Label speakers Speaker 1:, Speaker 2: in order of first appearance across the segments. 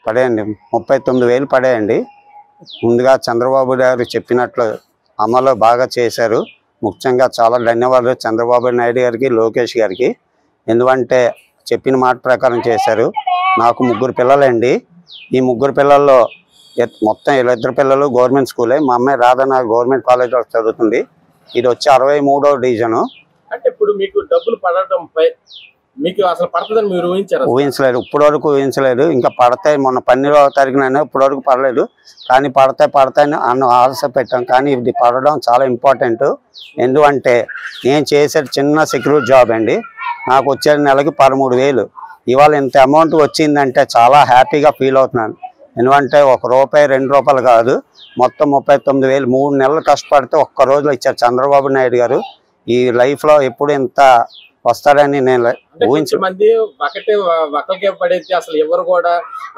Speaker 1: పడేయండి 39,000 పడేయండి. ముందుగా చంద్రబాబు గారు చెప్పినట్లు అమలు బాగా చేశారు. ముఖ్యంగా చాలా ధన్యవాదాలు చంద్రబాబు నాయుడు గారికి, లోకేష్ గారికి. ఎందుకంటే చెప్పిన మాట ప్రకారం చేశారు. నాకు 3 పిల్లలండి. ఈ 3 పిల్లల్లో మొత్తం 2 పిల్లలు గవర్నమెంట్ స్కూలే. మా అమ్మాయి రాధన గవర్నమెంట్ కాలేజ్లో చదువుతుంది. ఇది వచ్చి 63వ డివిజను.
Speaker 2: అంటే ఇప్పుడు మీకు డబ్బులు పడటంపై మీకు అసలు పడుతుందని మీరు
Speaker 1: ఊహించలేదు. ఇప్పటి వరకు ఊహించలేదు. ఇంకా పడతాయి. మొన్న 12వ తారీఖున ఇప్పటి వరకు పడలేదు. కానీ పడతాయని ఆశ పెట్టాం. కానీ ఇది పడడం చాలా ఇంపార్టెంట్. ఎందుకంటే నేను చేసేది చిన్న సెక్యూరిటీ జాబ్ అండి. నాకు వచ్చేది నెలకి 13,000. ఇవాళ ఇంత అమౌంట్ వచ్చిందంటే చాలా హ్యాపీగా ఫీల్ అవుతున్నాను. ఎందుకంటే ₹1 ₹2 కాదు, మొత్తం 39,000 3 నెలలు కష్టపడితే ఒక్క రోజులో ఇచ్చారు చంద్రబాబు నాయుడు గారు. ఈ లైఫ్లో ఎప్పుడు ఇంత వస్తారని నేను
Speaker 2: మంది ఒకరికే పడేది. అసలు ఎవరు కూడా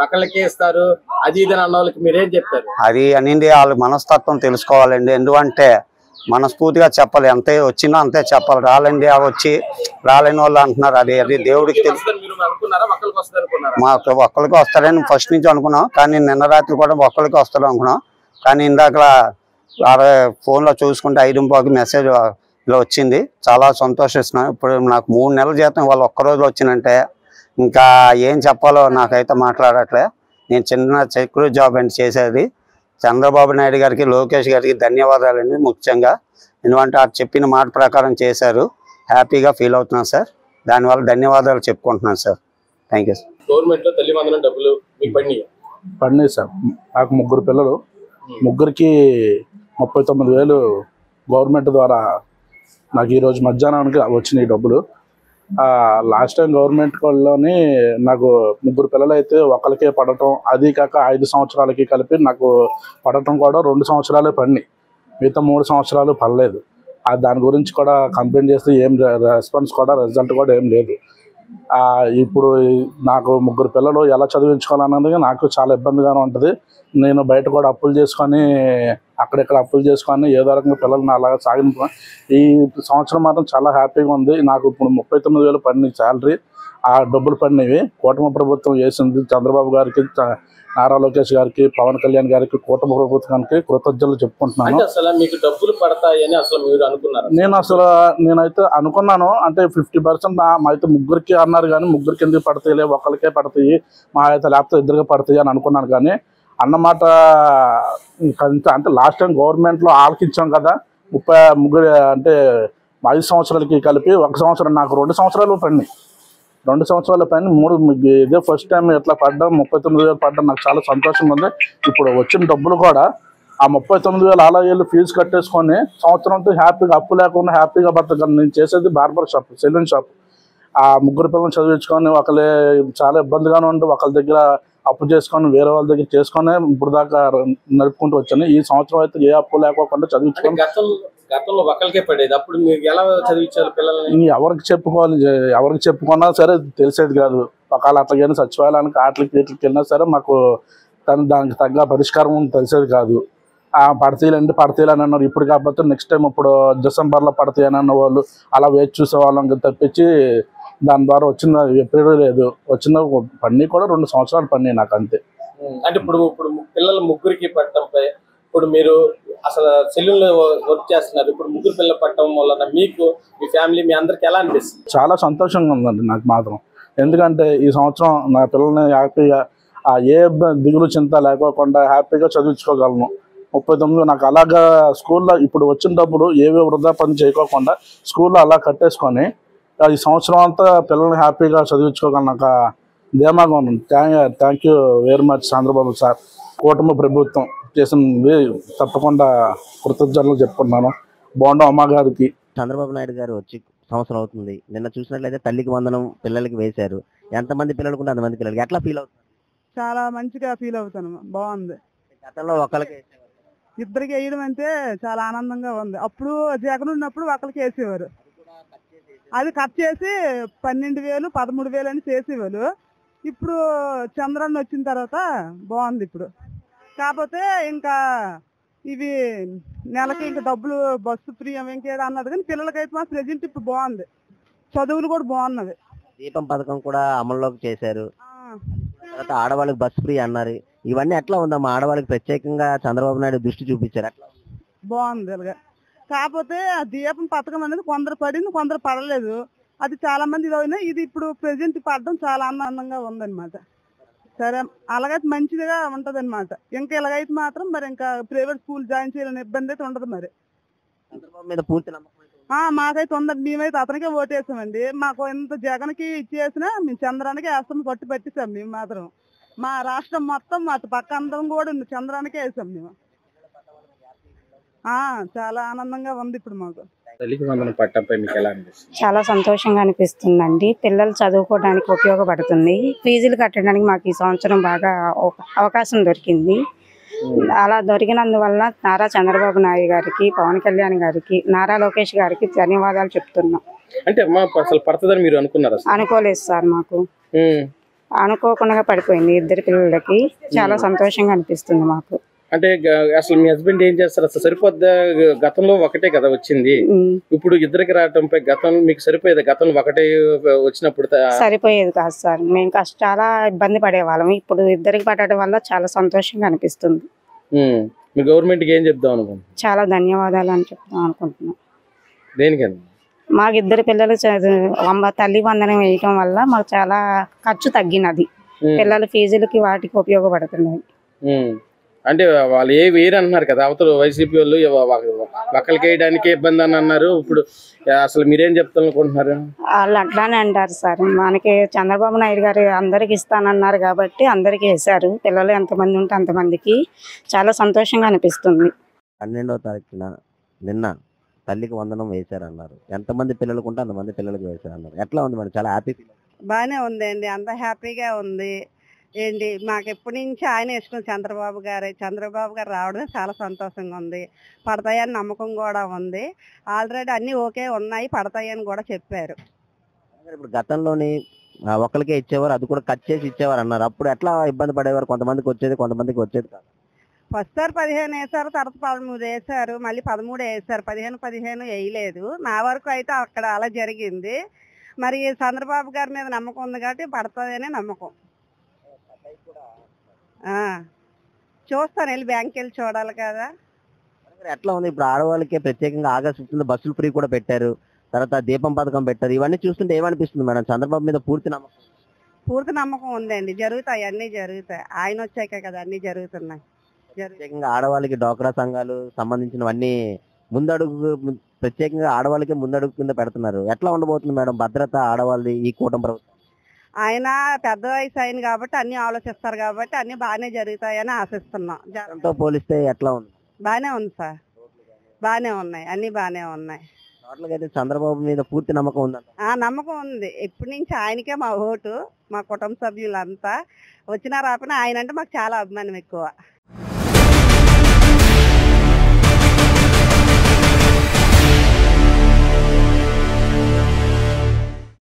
Speaker 2: ఒకళ్ళకే ఇస్తారు అది ఇది అన్న వాళ్ళకి మీరేం చెప్తారు?
Speaker 1: అది అనింది వాళ్ళ మనస్తత్వం తెలుసుకోవాలండి. ఎందుకంటే మనస్ఫూర్తిగా చెప్పాలి. ఎంత వచ్చినా అంతే చెప్పాలి. రాలేని వాళ్ళు అంటున్నారు. అది దేవుడికి తెలుసు. మాకు ఒక్కరికి వస్తారని ఫస్ట్ నుంచి అనుకున్నాం. కానీ నిన్న రాత్రి కూడా ఒక్కరికి వస్తారు అనుకున్నాం. కానీ ఇందాక ఫోన్లో చూసుకుంటే 5:15 మెసేజ్ ఇలా వచ్చింది. చాలా సంతోషిస్తున్నాను. ఇప్పుడు నాకు 3 నెలల జీతం వాళ్ళు ఒక్కరోజు వచ్చిందంటే ఇంకా ఏం చెప్పాలో నాకైతే మాట్లాడట్లే. నేను చిన్న సెక్యూరిటీ జాబ్ అండి చేసేది. చంద్రబాబు నాయుడు గారికి, లోకేష్ గారికి ధన్యవాదాలండి ముఖ్యంగా. ఎందుకంటే ఆ చెప్పిన మాట ప్రకారం చేశారు. హ్యాపీగా ఫీల్ అవుతున్నాను సార్. దానివల్ల ధన్యవాదాలు చెప్పుకుంటున్నాను సార్. Thank you sir.
Speaker 2: గవర్నమెంట్లో తల్లి వందనం డబ్బులు మీకు
Speaker 3: పడినాయి సార్. నాకు 3 పిల్లలు, 3కి 39,000 గవర్నమెంట్ ద్వారా నాకు ఈరోజు మధ్యాహ్నానికి వచ్చినాయి డబ్బులు. లాస్ట్ టైం గవర్నమెంట్ వాళ్ళని నాకు 3 పిల్లలు అయితే ఒకరికే పడటం, అది కాక 5 సంవత్సరాలకి కలిపి నాకు పడటం కూడా 2 సంవత్సరాలే పడినాయి. మిగతా 3 సంవత్సరాలు పడలేదు. దాని గురించి కూడా కంప్లైంట్ చేస్తే ఏం రెస్పాన్స్ కూడా రిజల్ట్ కూడా ఏం లేదు. ఇప్పుడు నాకు 3 పిల్లలు ఎలా చదివించుకోవాలన్నది నాకు చాలా ఇబ్బందిగానే ఉంటుంది. నేను బయట కూడా అప్పులు చేసుకొని అక్కడెక్కడ అప్పులు చేసుకొని ఏదో రకంగా పిల్లల్ని అలాగా సాగింపు. ఈ సంవత్సరం మాత్రం చాలా హ్యాపీగా ఉంది. నాకు ఇప్పుడు 39,000 పడినాయి శాలరీ. ఆ డబ్బులు పడినవి కూటమి ప్రభుత్వం వేసింది. చంద్రబాబు గారికి, నారా లోకేష్ గారికి, పవన్ కళ్యాణ్ గారికి, కూటమి ప్రభుత్వానికి కృతజ్ఞతలు చెప్పుకుంటున్నాను. నేనైతే అనుకున్నాను. అంటే 50% అయితే 3కి అన్నారు. కానీ 3కి ఎందుకు పడతాయిలే, ఒకరికే పడతాయి, మా అయితే లేకపోతే 2కి పడతాయి అని అనుకున్నాను. కానీ అన్నమాట అంటే లాస్ట్ టైం గవర్నమెంట్లో ఆలకించాం కదా 33 అంటే 5 సంవత్సరాలకి కలిపి 1 సంవత్సరం నాకు 2 సంవత్సరాలు పడినాయి. 2 సంవత్సరాల పైన 3 ఇదే ఫస్ట్ టైం ఇట్లా పడ్డం 39,000 పడ్డం నాకు చాలా సంతోషంగా ఉంది. ఇప్పుడు వచ్చిన డబ్బులు కూడా ఆ 39,000 అలా వెళ్ళి ఫీజు కట్టేసుకొని సంవత్సరంతో హ్యాపీగా అప్పు లేకుండా హ్యాపీగా బతకగలను. నేను చేసేది బార్బర్ షాప్, సెలూన్ షాప్. ఆ 3 పిల్లలు చదివించుకొని ఒకళ్ళే చాలా ఇబ్బందిగానే ఉండి ఒకళ్ళ దగ్గర అప్పు చేసుకొని వేరే వాళ్ళ దగ్గర చేసుకొని ఇప్పుడు దాకా నడుపుకుంటూ వచ్చాను. ఈ సంవత్సరం అయితే ఏ అప్పు లేకోకుండా చదివించుకొని ఎవరికి చెప్పుకోవాలి, ఎవరికి చెప్పుకున్నా సరే తెలిసేది కాదు. ఒకవేళ అట్లాగైనా సచివాలయానికి వాటికి వీటికి వెళ్ళినా సరే మాకు దానికి తగ్గ పరిష్కారం తెలిసేది కాదు. పడతాయిలు అని అన్నారు. ఇప్పుడు కాకపోతే నెక్స్ట్ టైం ఇప్పుడు డిసెంబర్లో పడతాయి అని అన్న వాళ్ళు అలా వేచి చూసేవాళ్ళం తప్పించి దాని ద్వారా వచ్చిన ఎప్పుడు లేదు. వచ్చిన పని కూడా 2 సంవత్సరాలు పని నాకు అంతే.
Speaker 2: అంటే ఇప్పుడు పిల్లలు 3కి పట్టడంపై ఇప్పుడు మీరు అసలు సెలూన్లో వర్క్ చేస్తున్నారు. ఇప్పుడు 3 పిల్లలు పట్టడం వలన మీకు, మీ ఫ్యామిలీ, మీ అందరికి ఎలా అనిపిస్తుంది?
Speaker 3: చాలా సంతోషంగా ఉందండి నాకు మాత్రం. ఎందుకంటే ఈ సంవత్సరం నా పిల్లల్ని హ్యాపీగా ఏ దిగులు చింత లేకోకుండా హ్యాపీగా చదివించుకోగలను. 39 నాకు అలాగా స్కూల్లో ఇప్పుడు వచ్చిన డబ్బులు ఏవే వృధా పని చేయకోకుండా స్కూల్లో అలా కట్టేసుకొని ఈ సంవత్సరం అంతా పిల్లల్ని హ్యాపీగా చదివించుకోగలను. నాకు ధీమాగా ఉన్నాను. Thank you very much Chandrababu sir. కూటమి ప్రభుత్వం చేసింది తప్పకుండా కృతజ్ఞతలు చెప్పుకున్నాను. బాగుండు అమ్మ గారికి.
Speaker 4: చంద్రబాబు నాయుడు గారు వచ్చి సంవత్సరం అవుతుంది. నిన్న చూసినట్లయితే తల్లికి వందనం పిల్లలకి వేశారు. ఎంతమంది పిల్లలకు ఉంటే అంతమంది పిల్లలకి ఎట్లా ఫీల్ అవుతుంది?
Speaker 5: చాలా మంచిగా ఫీల్ అవుతాను. బాగుంది.
Speaker 4: గతంలో ఒకరికి
Speaker 5: ఇద్దరికి వేయడం అంటే చాలా ఆనందంగా ఉంది. అప్పుడు జగన్ ఉన్నప్పుడు ఒకరికి వేసేవారు. అది కట్ చేసి 12,000 13,000 అని చేసేవాళ్ళు. ఇప్పుడు చంద్రన్న వచ్చిన తర్వాత బాగుంది. ఇప్పుడు కాకపోతే ఇంకా ఇవి నెలకి ఇంకా డబ్బులు బస్సు ఫ్రీ ఇంకేదో అన్నది. కానీ పిల్లలకైతే మా ప్రెజెంట్ ఇప్పుడు బాగుంది. చదువులు కూడా బాగున్నది.
Speaker 4: దీపం పథకం కూడా అమల్లోకి చేశారు. తర్వాత ఆడవాళ్ళకి బస్ ఫ్రీ అన్నారు. ఇవన్నీ ఎట్లా ఉందమ్మా? ఆడవాళ్ళకి ప్రత్యేకంగా చంద్రబాబు నాయుడు దృష్టి చూపించారు. ఎట్లా ఉంది?
Speaker 5: బాగుంది ఇలాగా. కాకపోతే ఆ దీపం పథకం అనేది కొందరు పడింది, కొందరు పడలేదు. అది చాలా మంది ఇది ఇది ఇప్పుడు ప్రెసెంట్ పడడం చాలా ఆనందంగా ఉందన్నమాట. సరే, అలాగైతే మంచిదిగా ఉంటది అనమాట. ఇంకా ఇలాగైతే మాత్రం మరి ఇంకా ప్రైవేట్ స్కూల్ జాయిన్ చేయాలని ఇబ్బంది అయితే ఉండదు మరి.
Speaker 4: చంద్రబాబు మీద పూర్తి నమ్మకం అయితే ఉందా?
Speaker 5: మాకైతే ఉందండి. మేమైతే అతనికే ఓటేసామండి. మాకు ఎంత జగన్కి ఇచ్చేసినా మేము చంద్రానికే వేస్తాం, పట్టు పట్టిస్తాం. మేము మాత్రం మా రాష్ట్రం మొత్తం అటు పక్క అందరం కూడా చంద్రానికే వేసాం మేము. చాలా ఆనందంగా ఉంది ఇప్పుడు మాకు.
Speaker 2: తల్లికి వందనం పట్టంపై మీకు ఎలా అనిపిస్తుంది?
Speaker 6: చాలా సంతోషంగా అనిపిస్తుందండి. పిల్లలు చదువుకోవడానికి ఉపయోగపడుతుంది. ఫీజులు కట్టడానికి మాకు ఈ సంవత్సరం బాగా అవకాశం దొరికింది. అలా దొరికినందువల్ల నారా చంద్రబాబు నాయుడు గారికి, పవన్ కళ్యాణ్ గారికి, నారా లోకేష్ గారికి ధన్యవాదాలు చెప్తున్నాం.
Speaker 2: అంటే అమ్మా అసలు పడుతుందని మీరు అనుకున్నారా?
Speaker 6: అనుకోలేదు సార్, మాకు అనుకోకుండా పడిపోయింది ఇద్దరు పిల్లలకి. చాలా సంతోషంగా అనిపిస్తుంది మాకు.
Speaker 2: అంటే అసలు మీ హస్బెండ్ ఏం చేస్తారు? అసలు సరిపోద్దా? గతంలో ఒకటే కదా వచ్చింది, ఇప్పుడు ఇద్దరికి రావటంపై గతంలో మీకు సరిపోయేది? గతంలో ఒకటే వచ్చినప్పుడు
Speaker 6: సరిపోయేది కాదు సార్. మేము చాలా ఇబ్బంది పడేవాళ్ళం. ఇప్పుడు ఇద్దరికి పడటం వల్ల చాలా సంతోషంగా అనిపిస్తుంది.
Speaker 2: మీ గవర్నమెంట్ కి ఏం చెప్దాం అనుకుంటున్నాం?
Speaker 6: చాలా ధన్యవాదాలు అని చెప్తాం అనుకుంటున్నాం.
Speaker 2: దేనికని?
Speaker 6: మాకు ఇద్దరు పిల్లలు తల్లి వందనం వేయటం వల్ల మాకు చాలా ఖర్చు తగ్గినది. పిల్లల ఫీజులకి వాటికి ఉపయోగపడుతున్నాయి.
Speaker 2: అంటే వాళ్ళు వేరు అంటున్నారు కదా, అవతల వైసీపీ వాళ్ళు ఒక్కరికి వేయడానికి ఇబ్బంది అని అన్నారు. ఇప్పుడు అసలు మీరేం చెప్తారనుకుంటున్నారు?
Speaker 6: వాళ్ళు అట్లానే అంటారు సార్. మనకి చంద్రబాబు నాయుడు గారు అందరికి ఇస్తానన్నారు కాబట్టి అందరికి వేశారు. పిల్లలు ఎంతమంది ఉంటే అంతమందికి చాలా సంతోషంగా అనిపిస్తుంది.
Speaker 4: 12వ తారీఖున నిన్న తల్లికి వందనం వేశారన్నారు. ఎంతమంది పిల్లలకు ఉంటే అంతమంది పిల్లలకు వేశారన్నారు. ఎట్లా ఉంది మేడం? చాలా హ్యాపీ.
Speaker 5: బాగానే ఉందండి, అంత హ్యాపీగా ఉంది. ఏంటి మాకు ఎప్పటి నుంచి ఆయన వేసుకుని చంద్రబాబు గారు రావడమే చాలా సంతోషంగా ఉంది. పడతాయని నమ్మకం కూడా ఉంది. ఆల్రెడీ అన్ని ఓకే ఉన్నాయి, పడతాయని కూడా చెప్పారు.
Speaker 4: ఇప్పుడు గతంలోని ఒకరికే ఇచ్చేవారు, అది కూడా కట్ చేసి ఇచ్చేవారు అన్నారు. అప్పుడు ఎట్లా ఇబ్బంది పడేవారు? కొంతమందికి వచ్చేది, కొంతమందికి వచ్చేది కాదు.
Speaker 5: ఫస్ట్ సార్ 15 వేసారు, తర్వాత 13 వేసారు, మళ్ళీ 13 వేసారు. 15 వేయలేదు. నా వరకు అయితే అక్కడ అలా జరిగింది. మరి చంద్రబాబు గారి మీద నమ్మకం ఉంది కాబట్టి పడుతుందనే నమ్మకం. చూస్తాను, వెళ్ళి బ్యాంక్కి వెళ్ళి చూడాలి కదా.
Speaker 4: ఎట్లా ఉంది ఇప్పుడు? ఆడవాళ్ళకి ప్రత్యేకంగా ఆగస్టు 15 బస్సులు ఫ్రీ కూడా పెట్టారు, తర్వాత దీపం పథకం పెట్టారు. ఇవన్నీ చూస్తుంటే ఏమనిపిస్తుంది మేడం? చంద్రబాబు మీద పూర్తి నమ్మకం
Speaker 5: ఉందండి. జరుగుతాయి, అన్ని జరుగుతాయి. ఆయన వచ్చాక కదా అన్ని జరుగుతున్నాయి.
Speaker 4: ప్రత్యేకంగా ఆడవాళ్ళకి డోక్రా సంఘాలు సంబంధించినవన్నీ ముందడుగు, ప్రత్యేకంగా ఆడవాళ్ళకి ముందడుగు కింద పెడుతున్నారు. ఎట్లా ఉండబోతుంది మేడం భద్రత ఆడవాళ్ళది ఈ కూటమి ప్రభుత్వం?
Speaker 5: ఆయన పెద్ద వయసు అయింది కాబట్టి అన్ని ఆలోచిస్తారు కాబట్టి అన్ని బాగానే జరుగుతాయని ఆశిస్తున్నాం.
Speaker 4: జగన్తో పోలిస్తే ఎట్లా ఉంది?
Speaker 5: బాగానే ఉంది సార్, బాగానే ఉన్నాయి, అన్ని బాగానే ఉన్నాయి.
Speaker 4: టోటల్గా అయితే చంద్రబాబు మీద పూర్తి నమ్మకం ఉందంట?
Speaker 5: నమ్మకం ఉంది. ఇప్పటి నుంచి ఆయనకే మా ఓటు, మా కుటుంబ సభ్యులంతా. వచ్చినా రాకపోయినా ఆయన అంటే మాకు చాలా అభిమానం ఎక్కువ.